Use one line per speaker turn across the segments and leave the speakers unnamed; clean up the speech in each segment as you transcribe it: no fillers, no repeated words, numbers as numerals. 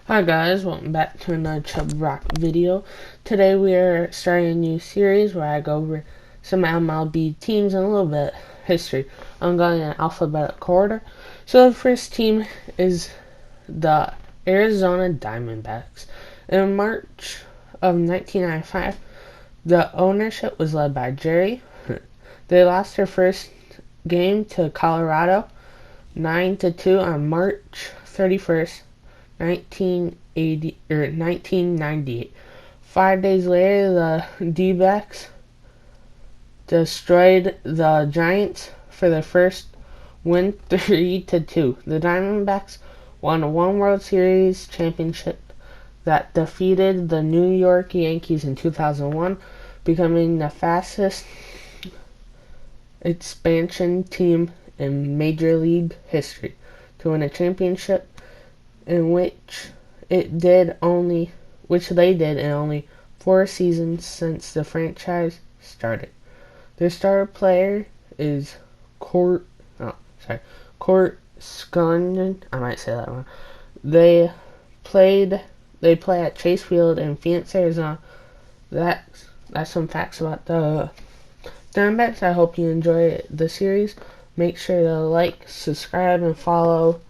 Hi guys, welcome back to another Chub Rock video. Today we are starting a new series where I go over some MLB teams and a little bit of history. I'm going in alphabetical order. So the first team is the Arizona Diamondbacks. In March of 1995, the ownership was led by Jerry. They lost their first game to Colorado 9-2 on March 31st. 1998. 5 days later, the D-backs destroyed the Giants for their first win 3-2. The Diamondbacks won one World Series championship that defeated the New York Yankees in 2001, becoming the fastest expansion team in Major League history to win a championship, in which they did in only 4 seasons since the franchise started. Their star player is Court Scoggin. I might say that wrong. They play at Chase Field in Phoenix, Arizona. That's some facts about the Diamondbacks. I hope you enjoy the series. Make sure to like, subscribe, and follow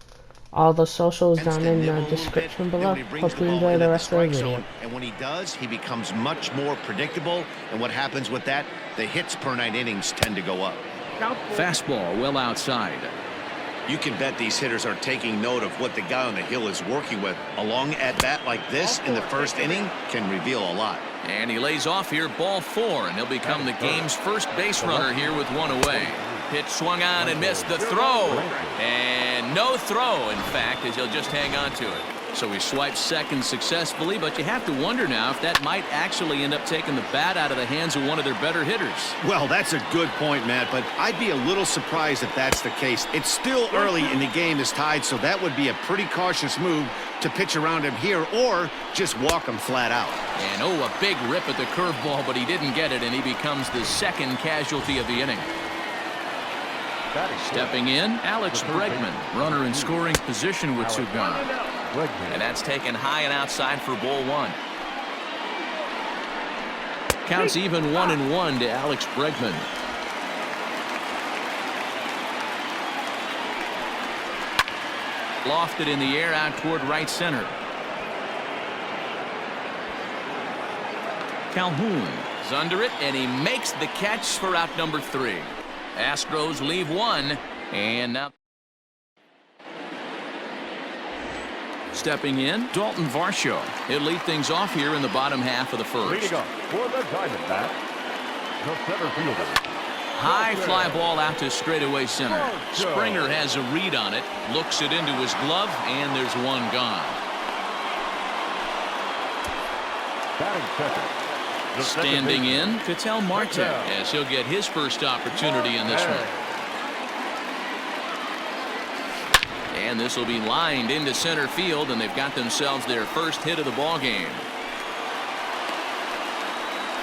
all the socials down in the description below. Hope you enjoy the rest of the video.
And when he does, he becomes much more predictable. And what happens with that? The hits per 9 innings tend to go up.
Fastball well outside.
You can bet these hitters are taking note of what the guy on the hill is working with. A long at-bat like this in the first inning can reveal a lot.
And he lays off here, ball 4, and he'll become the game's first base runner here with 1 away. Pitch swung on and missed the throw. And no throw, in fact, as he'll just hang on to it. So he swipes second successfully, but you have to wonder now if that might actually end up taking the bat out of the hands of one of their better hitters.
Well, that's a good point, Matt, but I'd be a little surprised if that's the case. It's still early in the game is tied, so that would be a pretty cautious move to pitch around him here or just walk him flat out.
And a big rip at the curveball, but he didn't get it, and he becomes the second casualty of the inning. Stepping in, Alex Bregman, runner in scoring position with 2 gone. And that's taken high and outside for ball 1. Counts even 1-1 to Alex Bregman. Lofted in the air out toward right center. Calhoun is under it, and he makes the catch for out number 3. Astros leave 1, and now stepping in, Dalton Varsho. He'll lead things off here in the bottom half of the first.
Leading up for the Diamondbacks, the center fielder.
High fly ball out to straightaway center. Springer has a read on it, looks it into his glove, and there's 1 gone.
Batting second.
Standing in, Ketel Marte, as he'll get his first opportunity in this one. And this will be lined into center field, and they've got themselves their first hit of the ball game.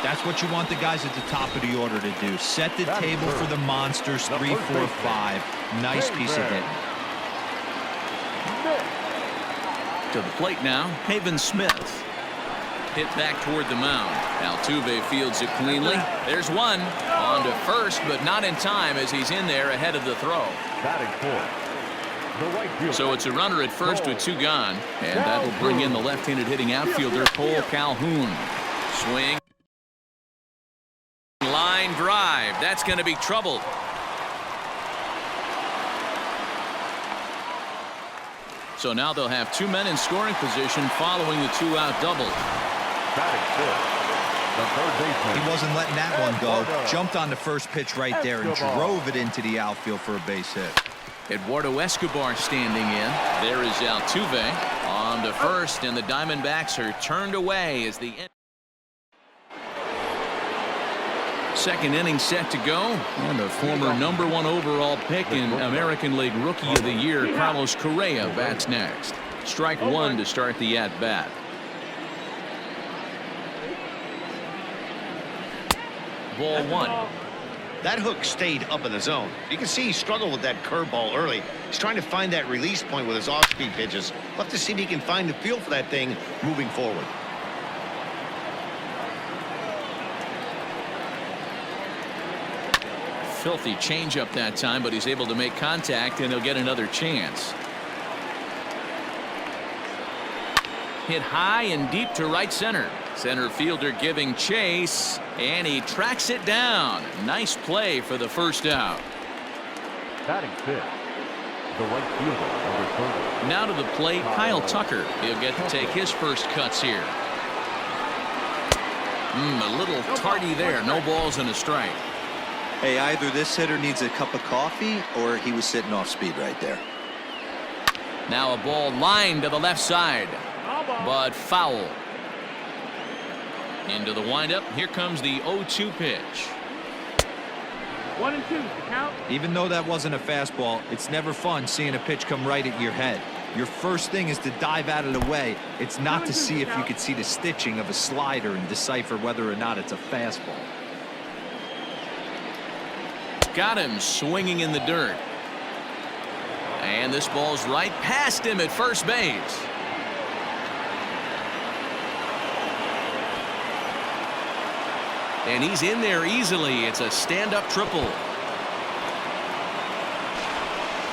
That's what you want the guys at the top of the order to do. Set the table for the monsters. 3, 4, 5. Nice piece of hit.
To the plate now, Haven Smith. Hit back toward the mound. Altuve fields it cleanly. There's 1 on to first, but not in time as he's in there ahead of the throw.
Batting 4.
So it's a runner at first with 2 gone, and that will bring in the left-handed hitting outfielder Cole Calhoun. Swing. Line drive. That's going to be trouble. So now they'll have 2 men in scoring position following the 2-out double.
Batting 4. The third baseman.
He wasn't letting that one go. Jumped on the first pitch right there and drove it into the outfield for a base hit.
Eduardo Escobar standing in. There is Altuve on to first, and the Diamondbacks are turned away as the second inning set to go. And the former number 1 overall pick in American League Rookie of the Year, Carlos Correa, bats next. Strike 1 to start the at-bat. Ball 1.
That hook stayed up in the zone. You can see he struggled with that curveball early. He's trying to find that release point with his off-speed pitches. We'll have to see if he can find the feel for that thing moving forward.
Filthy changeup that time, but he's able to make contact, and he'll get another chance. Hit high and deep to right center. Center fielder giving chase, and he tracks it down. Nice play for the first out.
Batting fifth, the right fielder, number 30.
Now to the plate, Kyle Tucker. He'll get to take his first cuts here. A little tardy there. No balls and a strike.
Hey, either this hitter needs a cup of coffee or he was sitting off speed right there.
Now a ball lined to the left side, but foul. Into the windup. Here comes the 0-2 pitch.
1-2 to count.
Even though that wasn't a fastball, it's never fun seeing a pitch come right at your head. Your first thing is to dive out of the way. It's not to see if you could see the stitching of a slider and decipher whether or not it's a fastball.
Got him swinging in the dirt. And this ball's right past him at first base. And he's in there easily. It's a stand-up triple.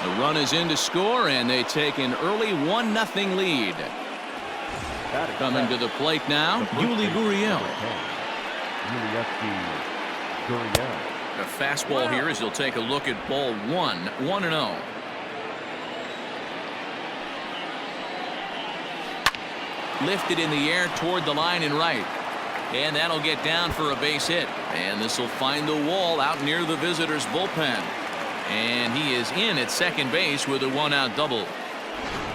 The run is in to score, and they take an early 1-0 lead. Coming to the plate now, Yuli Gurriel. A fastball here as he'll take a look at ball 1-0. Lifted in the air toward the line and right. And that'll get down for a base hit. And this will find the wall out near the visitors' bullpen. And he is in at second base with a 1-out double.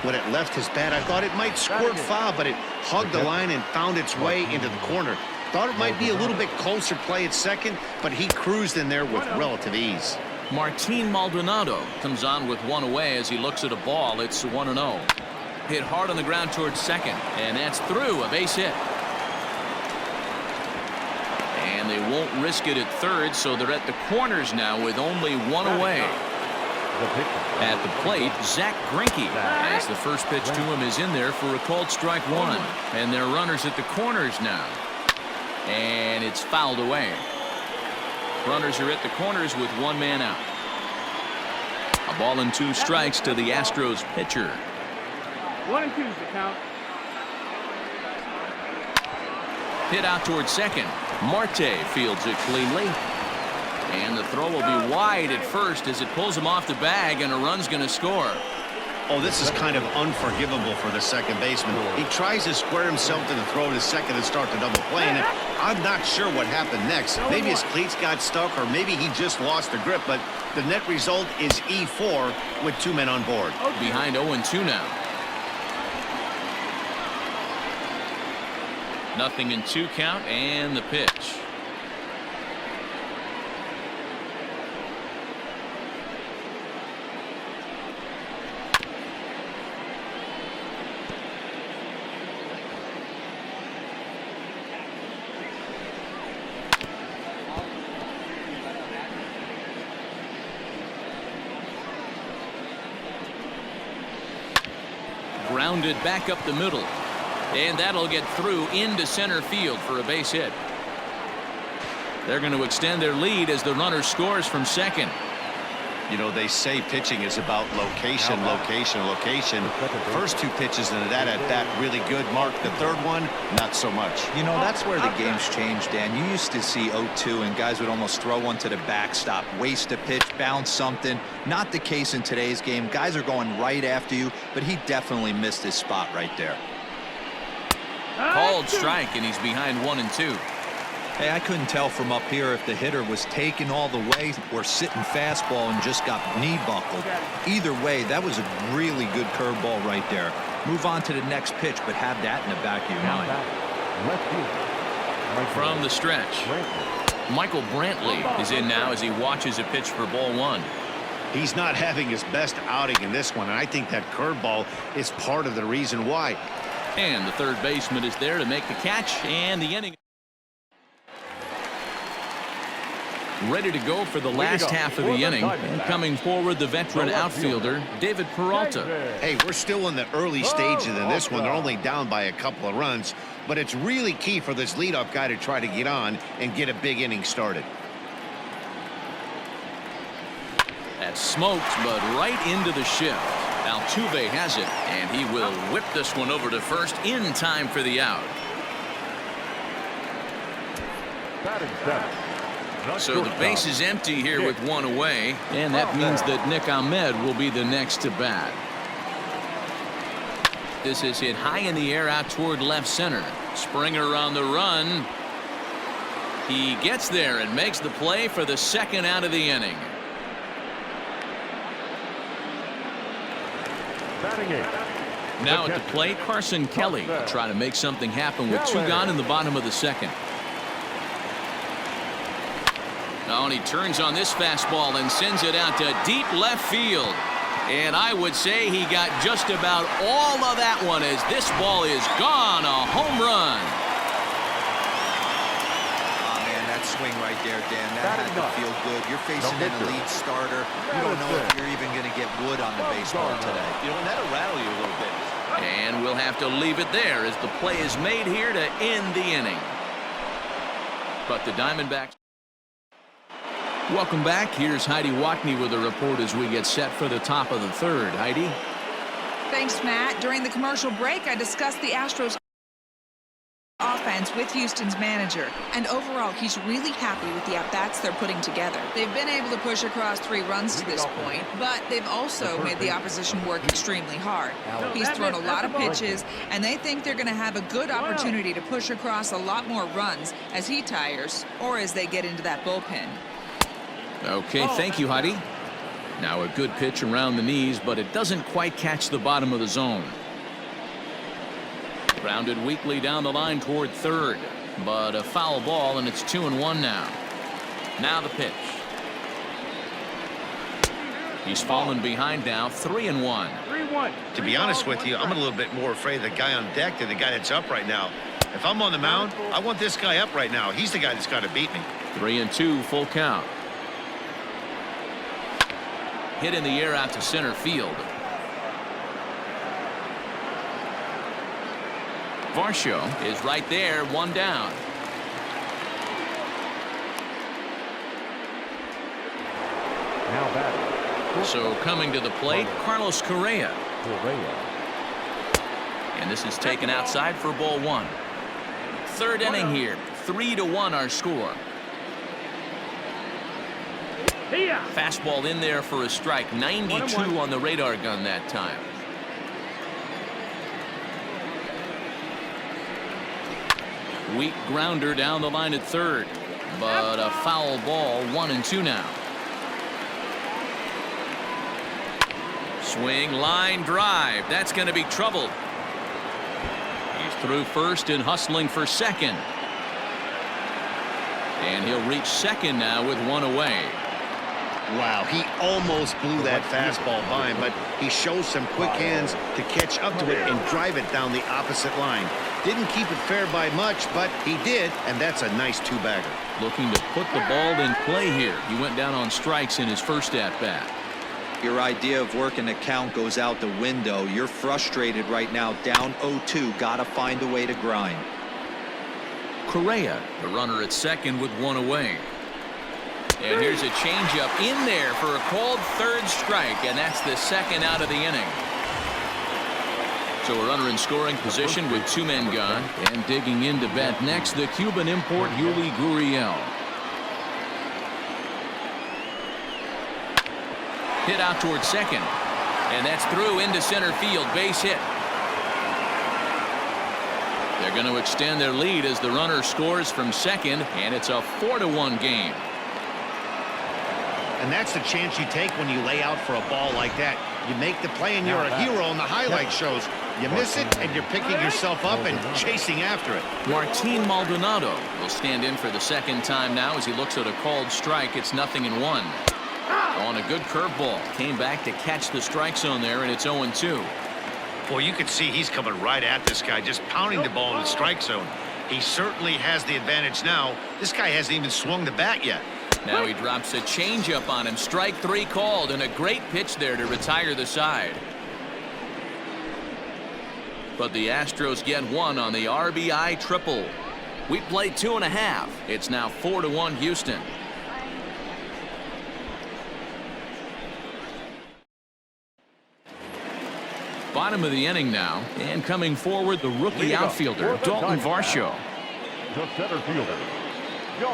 When it left his bat, I thought it might squirt foul, but it hugged the line and found its way into the corner. Thought it might be a little bit closer play at second, but he cruised in there with relative ease.
Martin Maldonado comes on with one away as he looks at a ball. It's 1-0. Hit hard on the ground towards second, and that's through, a base hit. And they won't risk it at third, so they're at the corners now with only one away. At the plate, Zach Greinke, as the first pitch to him is in there for a called strike one. And they're runners at the corners now. And it's fouled away. Runners are at the corners with one man out. A ball and 2 strikes to the Astros pitcher.
1-2 is the count.
Hit out towards second. Marte fields it cleanly. And the throw will be wide at first as it pulls him off the bag, and a run's going to score.
Oh, this is kind of unforgivable for the second baseman. He tries to square himself to the throw to second and start the double play, and I'm not sure what happened next. Maybe his cleats got stuck, or maybe he just lost the grip, but the net result is E4 with 2 men on board.
Behind 0-2 now. 0-2 count, and the pitch. Grounded back up the middle. And that'll get through into center field for a base hit. They're going to extend their lead as the runner scores from second.
You know, they say pitching is about location, location, location. First 2 pitches into that at bat really good. Mark, the third one, not so much.
You know, that's where the game's changed, Dan. You used to see 0-2 and guys would almost throw one to the backstop, waste a pitch, bounce something. Not the case in today's game. Guys are going right after you, but he definitely missed his spot right there.
Called strike, and he's behind 1-2.
Hey, I couldn't tell from up here if the hitter was taken all the way or sitting fastball and just got knee buckled. Either way, that was a really good curveball right there. Move on to the next pitch, but have that in the back of your mind.
From the stretch, Michael Brantley is in now as he watches a pitch for ball 1.
He's not having his best outing in this one, and I think that curveball is part of the reason why.
And the third baseman is there to make the catch, and the inning. Ready to go for the last half of the inning. And coming forward, the veteran outfielder, David Peralta.
Hey, we're still in the early stages of this one. They're only down by a couple of runs, but it's really key for this leadoff guy to try to get on and get a big inning started.
That smoked, but right into the shift. Altuve has it, and he will whip this one over to first in time for the out. So the base is empty here with one away, and that means that Nick Ahmed will be the next to bat. This is hit high in the air out toward left center. Springer on the run. He gets there and makes the play for the second out of the inning. Now at the plate, Carson Kelly will try to make something happen with two gone in the bottom of the second. Now and he turns on this fastball and sends it out to deep left field. And I would say he got just about all of that one as this ball is gone. A home run.
Oh, man, that swing right there, Dan, that had to feel good. You're facing an elite starter. You don't know if you're even going to get wood on the baseball today.
You know, and that'll rattle you a little bit.
And we'll have to leave it there as the play is made here to end the inning. But the Diamondbacks. Welcome back. Here's Heidi Watney with a report as we get set for the top of the third. Heidi.
Thanks, Matt. During the commercial break, I discussed the Astros offense with Houston's manager, and overall he's really happy with the at-bats they're putting together. They've been able to push across 3 runs to this point, but they've also made the opposition work extremely hard. He's thrown a lot of pitches, and they think they're going to have a good opportunity to push across a lot more runs as he tires or as they get into that bullpen.
Okay, thank you, Heidi. Now a good pitch around the knees, but it doesn't quite catch the bottom of the zone. Grounded weakly down the line toward third, but a foul ball, and it's 2-1 now. Now the pitch. He's fallen behind now, 3-1.
3-1.
To be honest with you, I'm a little bit more afraid of the guy on deck than the guy that's up right now. If I'm on the mound, I want this guy up right now. He's the guy that's got to beat me.
3-2, full count. Hit in the air out to center field. Varsho is right there, 1 down.
Now batting.
So coming to the plate, Carlos Correa. And this is taken outside for ball 1. Third inning here, 3-1 our score. Fastball in there for a strike. 92 on the radar gun that time. Weak grounder down the line at third, but a foul ball. 1-2 now. Swing, line drive. That's going to be trouble. He's through first and hustling for second. And he'll reach second now with 1 away.
Wow, he almost blew that fastball by him, but he shows some quick hands to catch up to it and drive it down the opposite line. Didn't keep it fair by much, but he did, and that's a nice 2-bagger.
Looking to put the ball in play here. He went down on strikes in his first at-bat.
Your idea of working the count goes out the window. You're frustrated right now, down 0-2. Got to find a way to grind.
Correa, the runner at second with 1 away. And here's a changeup in there for a called third strike, and that's the second out of the inning. So a runner in scoring position with 2 men gone, and digging in to bat next, the Cuban import Yuli Gurriel. Hit out towards second, and that's through into center field, base hit. They're going to extend their lead as the runner scores from second, and it's a 4-1 game.
And that's the chance you take when you lay out for a ball like that. You make the play and you're a hero in the highlight shows. You miss it and you're picking yourself up and chasing after it.
Martin Maldonado will stand in for the second time now as he looks at a called strike. It's 0-1. On a good curveball. Came back to catch the strike zone there, and it's 0-2.
Boy, you can see he's coming right at this guy, just pounding the ball in the strike zone. He certainly has the advantage now. This guy hasn't even swung the bat yet.
Now he drops a changeup on him. Strike 3 called, and a great pitch there to retire the side. But the Astros get one on the RBI triple. We played 2.5. It's now 4-1 Houston. Bottom of the inning now, and coming forward, the rookie outfielder, Dalton Varsho.
The center fielder.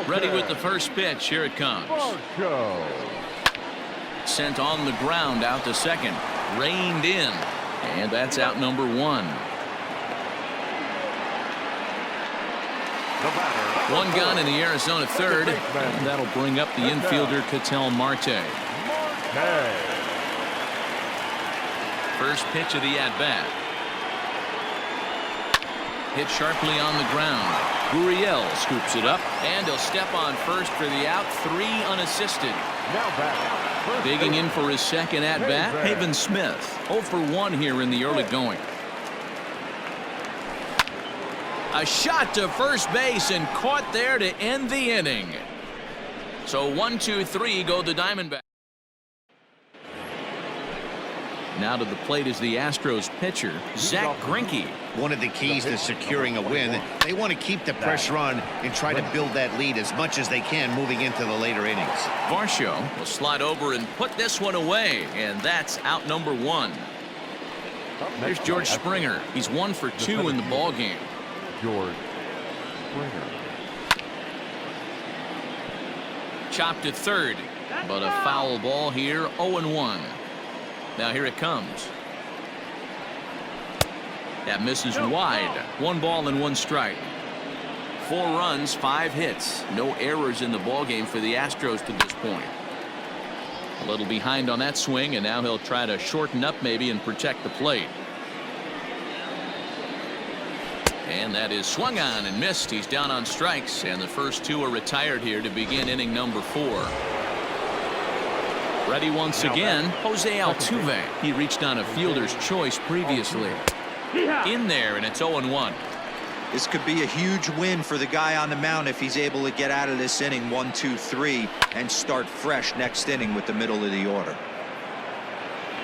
Ready with the first pitch. Here it comes. Sent on the ground out to second. Reined in. And that's out number 1. One gone in the Arizona third. And that'll bring up the infielder, Ketel Marte. First pitch of the at-bat. Hit sharply on the ground. Gurriel scoops it up, and he'll step on first for the out. 3 unassisted. Digging in for his second at-bat, Haven Smith. 0 for 1 here in the early going. A shot to first base and caught there to end the inning. So 1-2-3 go the Diamondbacks. Now to the plate is the Astros pitcher, Zach Greinke.
One of the keys to securing a win, they want to keep the pressure on and try to build that lead as much as they can moving into the later innings.
Varsho will slide over and put this one away, and that's out number 1. Here's George Springer. He's 1 for 2 in the ball game.
George Springer.
Chopped to third, but a foul ball here. 0-1. Now here it comes. That misses wide. 1 ball and 1 strike. 4 runs, 5 hits. No errors in the ballgame for the Astros to this point. A little behind on that swing, and now he'll try to shorten up maybe and protect the plate. And that is swung on and missed. He's down on strikes, and the first 2 are retired here to begin inning number 4. Ready once again, Jose Altuve. He reached on a fielder's choice previously. In there, and it's 0-1.
This could be a huge win for the guy on the mound if he's able to get out of this inning 1-2-3 and start fresh next inning with the middle of the order.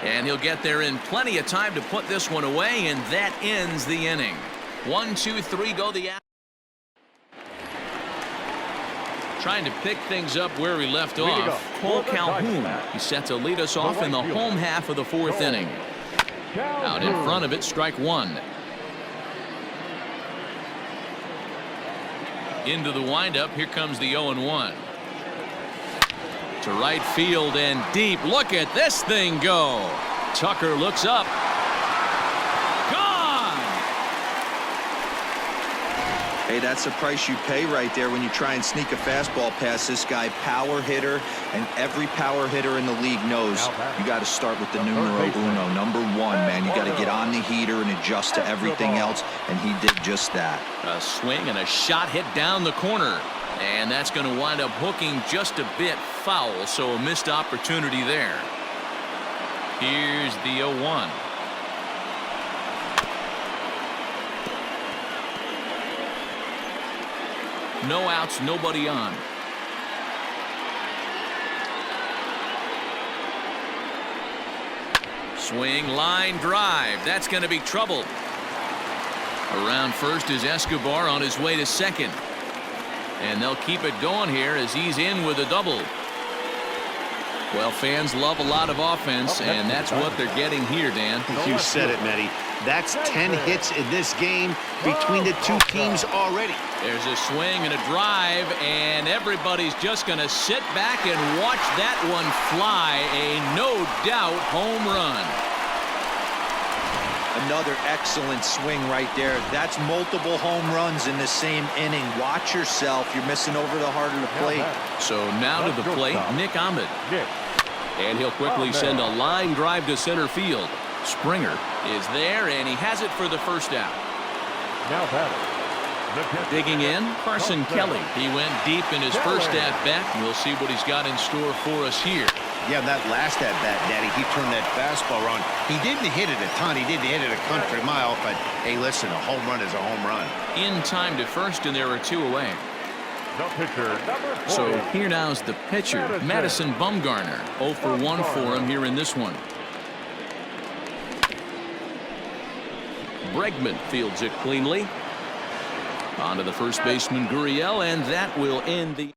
And he'll get there in plenty of time to put this one away, and that ends the inning. 1-2-3 go the Astros. Trying to pick things up where we left off. Cole Calhoun. He's set to lead us off in the home half of the 4th inning. Out in front of it, strike 1. Into the windup. Here comes the 0-1. To right field and deep. Look at this thing go. Tucker looks up.
Hey, that's the price you pay right there when you try and sneak a fastball past this guy. Power hitter, and every power hitter in the league knows you got to start with the numero uno, number 1, man. You got to get on the heater and adjust to everything else, and he did just that.
A swing and a shot hit down the corner, and that's going to wind up hooking just a bit foul, so a missed opportunity there. Here's the 0-1. No outs, nobody on. Swing, line drive. That's going to be trouble. Around first is Escobar on his way to second. And they'll keep it going here as he's in with a double. Well, fans love a lot of offense, and that's what they're getting here, Dan.
You said it, Matty. That's 10 hits in this game between the 2 teams already.
There's a swing and a drive, and everybody's just going to sit back and watch that one fly. A no-doubt home run.
Another excellent swing right there. That's multiple home runs in the same inning. Watch yourself. You're missing over the heart of the plate.
So now to the plate, Nick Ahmed. And he'll quickly send a line drive to center field. Springer is there, and he has it for the first out.
Now batting.
Digging in, Carson Kelly. He went deep in his first at-bat. We'll see what he's got in store for us here.
Yeah, that last at-bat, Daddy, he turned that fastball around. He didn't hit it a ton. He didn't hit it a country mile, but, hey, listen, a home run is a home run.
In time to first, and there are 2 away.
The pitcher, number 40.
So here now's the pitcher, Madison Bumgarner. 0 for 1 for him here in this one. Bregman fields it cleanly. On to the first baseman, Gurriel, and that will end the.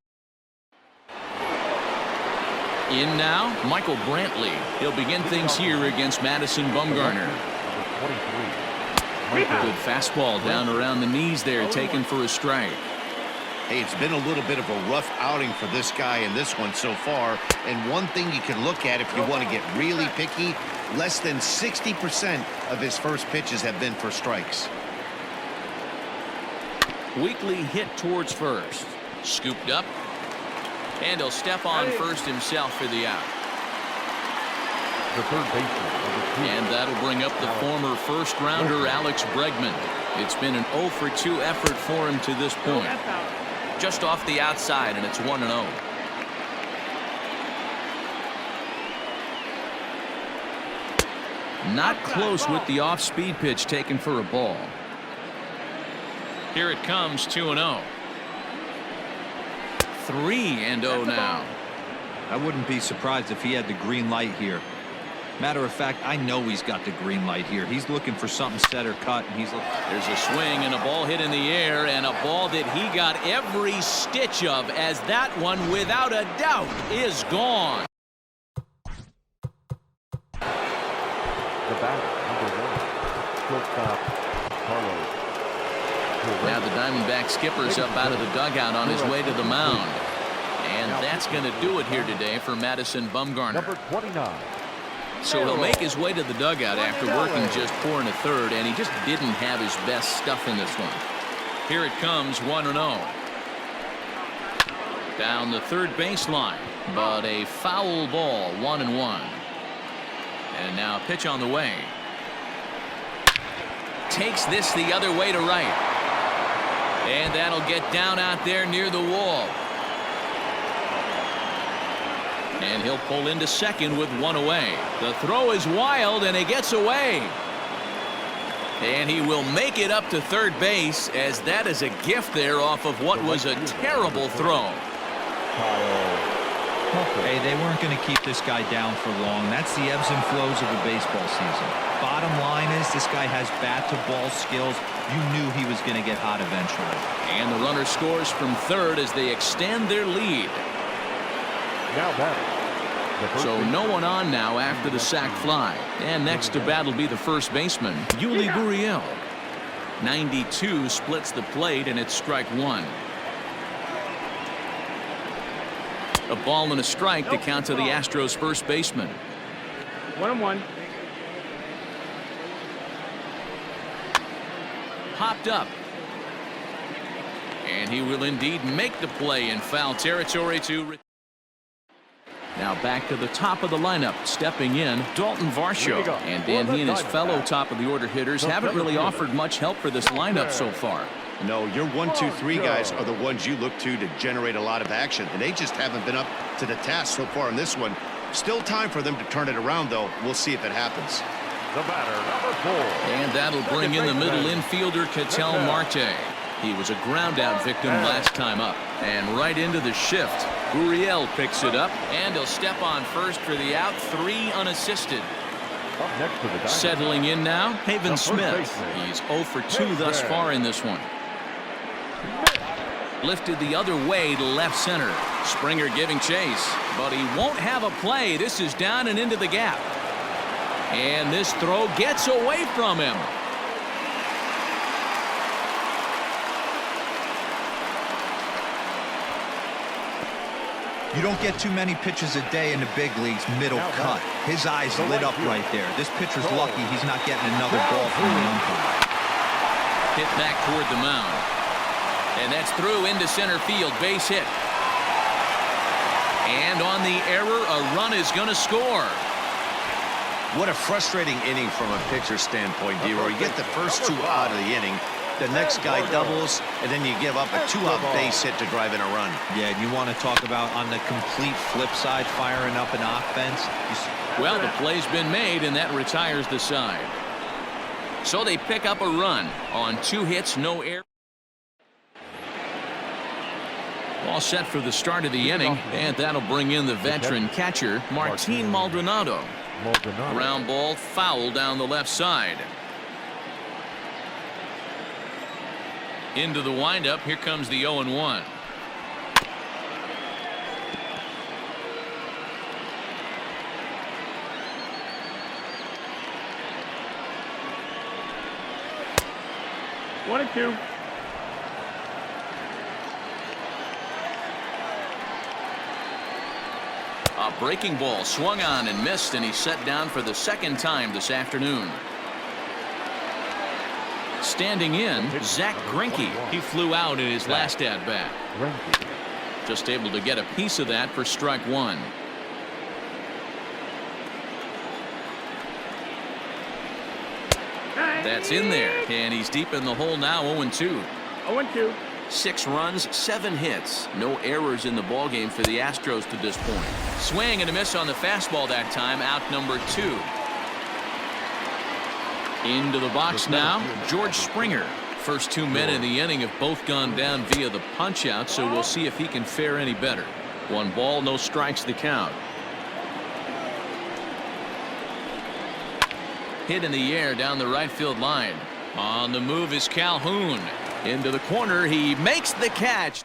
In now, Michael Brantley. He'll begin things here against Madison Bumgarner. Good fastball down around the knees there, taken for a strike.
Hey, it's been a little bit of a rough outing for this guy in this one so far. And one thing you can look at if you want to get really picky, less than 60% of his first pitches have been for strikes.
Weekly hit towards first. Scooped up. And he'll step on first himself for the out.
The third baseman.
And that'll bring up the former first-rounder Alex Bregman. It's been an 0 for 2 effort for him to this point. Just off the outside, and it's 1-0. Not close with the off-speed pitch taken for a ball. Here it comes, 2-0. 3-0 now.
I wouldn't be surprised if he had the green light here. Matter of fact, I know he's got the green light here. He's looking for something set or cut, and he's looking.
There's a swing and a ball hit in the air, and a ball that he got every stitch of, as that one, without a doubt, is gone.
The batter, number 1. Shortstop, Carlos.
Now the Diamondback skipper's up out of the dugout on his way to the mound. And that's going to do it here today for Madison Bumgarner.
Number 29.
So he'll make his way to the dugout after working just 4 1/3, and he just didn't have his best stuff in this one. Here it comes, 1-0. Down the third baseline, but a foul ball, 1-1. And now pitch on the way. Takes this the other way to right. And that'll get down out there near the wall. And he'll pull into second with 1 away. The throw is wild, and he gets away. And he will make it up to third base, as that is a gift there off of what was a terrible throw.
Hey, they weren't going to keep this guy down for long. That's the ebbs and flows of a baseball season. Bottom line is, this guy has bat-to-ball skills. You knew he was going to get hot eventually.
And the runner scores from third as they extend their lead.
Now batter.
So no one on now after the sac fly. And next to bat will be the first baseman, Yuli Gurriel. 92 splits the plate, and it's strike 1. A ball and a strike to count to the Astros first baseman.
1-1.
Popped up. And he will indeed make the play in foul territory to. Now back to the top of the lineup, stepping in, Dalton Varsho. And Dan, he and his fellow top-of-the-order hitters haven't really offered much help for this lineup so far.
No, your 1, 2, 3 guys are the ones you look to generate a lot of action, and they just haven't been up to the task so far in this one. Still time for them to turn it around, though. We'll see if it happens.
The batter, number 4.
And that'll bring in the middle infielder, Ketel Marte. He was a ground-out victim last time up. And right into the shift. Gurriel picks it up, and he'll step on first for the out, 3 unassisted.
Up next to the Diamondbacks.
Settling in now, Haven Smith.
baseman.
He's 0 for 2 thus far in this one. Lifted the other way to left center. Springer giving chase, but he won't have a play. This is down and into the gap. And this throw gets away from him.
You don't get too many pitches a day in the big leagues, middle cut. His eyes lit up right there. This pitcher's lucky he's not getting another ball from the umpire.
Hit back toward the mound. And that's through into center field, base hit. And on the error, a run is going to score.
What a frustrating inning from a pitcher standpoint, D-Roy. You get the first 2 out of the inning. The next guy doubles, and then you give up a 2-out base hit to drive in a run.
Yeah, and you want to talk about on the complete flip side, firing up an offense.
Well, the play's been made, and that retires the side. So they pick up a run on 2 hits, no error. All set for the start of the inning, and that'll bring in the veteran catcher, Martin Maldonado. Ground ball, foul down the left side. Into the windup, here comes the 0-1.
One and two.
A breaking ball swung on and missed, and he's set down for the second time this afternoon. Standing in, Zach Greinke. He flew out in his last at-bat. Just able to get a piece of that for strike one. That's in there, and he's deep in the hole now. 0-2.
0-2.
6 runs, 7 hits. No errors in the ballgame for the Astros to this point. Swing and a miss on the fastball that time. Out number 2. Into the box now, George Springer. First 2 men in the inning have both gone down via the punch-out, so we'll see if he can fare any better. 1 ball, no strikes the count. Hit in the air down the right field line. On the move is Calhoun. Into the corner, he makes the catch.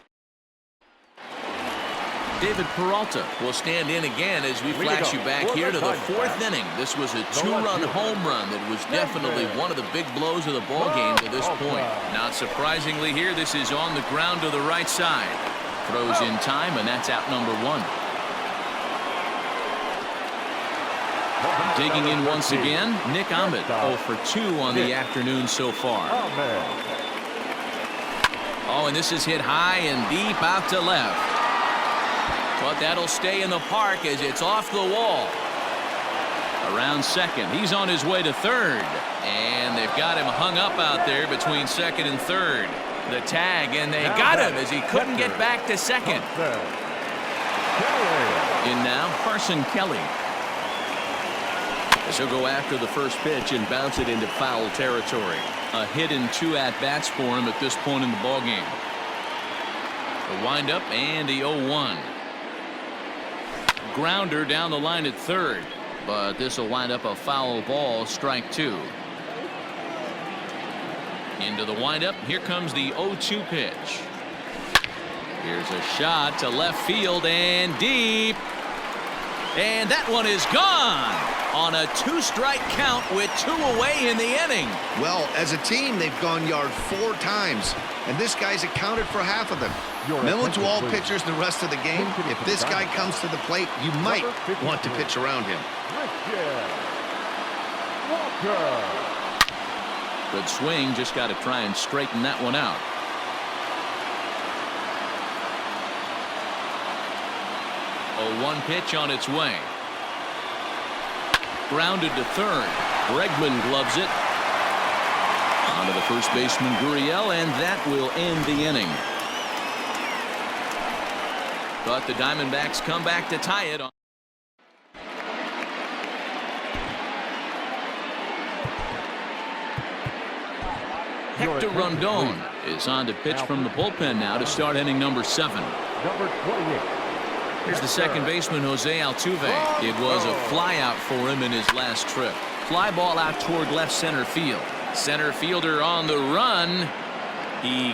David Peralta will stand in again as we flash you back here to the 4th inning. This was a 2-run home run that was definitely one of the big blows of the ball game to this point. Not surprisingly here, this is on the ground to the right side. Throws in time, and that's out number 1. Digging in once again, Nick Ahmed, 0 for 2 on the afternoon so far. Oh, and this is hit high and deep out to left. But that'll stay in the park as it's off the wall. Around second, he's on his way to third. And they've got him hung up out there between second and third. The tag, and they got him as he couldn't get back to second. In now, Carson Kelly. He'll go after the first pitch and bounce it into foul territory. A hit in 2 at-bats for him at this point in the ballgame. The windup and the 0-1. Grounder down the line at third, but this will wind up a foul ball, strike 2. Into the windup, here comes the 0-2 pitch. Here's a shot to left field and deep. And that one is gone on a 2-strike count with 2 away in the inning.
Well, as a team, they've gone yard 4 times, and this guy's accounted for half of them. Remember to all pitchers the rest of the game, if this guy comes to the plate, you might want to pitch around him.
Good swing, just got to try and straighten that one out. A 1 pitch on its way. Grounded to third. Bregman gloves it. Onto the first baseman, Gurriel, and that will end the inning. But the Diamondbacks come back to tie it. Hector Rondon is on to pitch from the bullpen now to start inning number 7.
Number 28.
Here's the second baseman, Jose Altuve. It was a fly out for him in his last trip. Fly ball out toward left center field. Center fielder on the run. He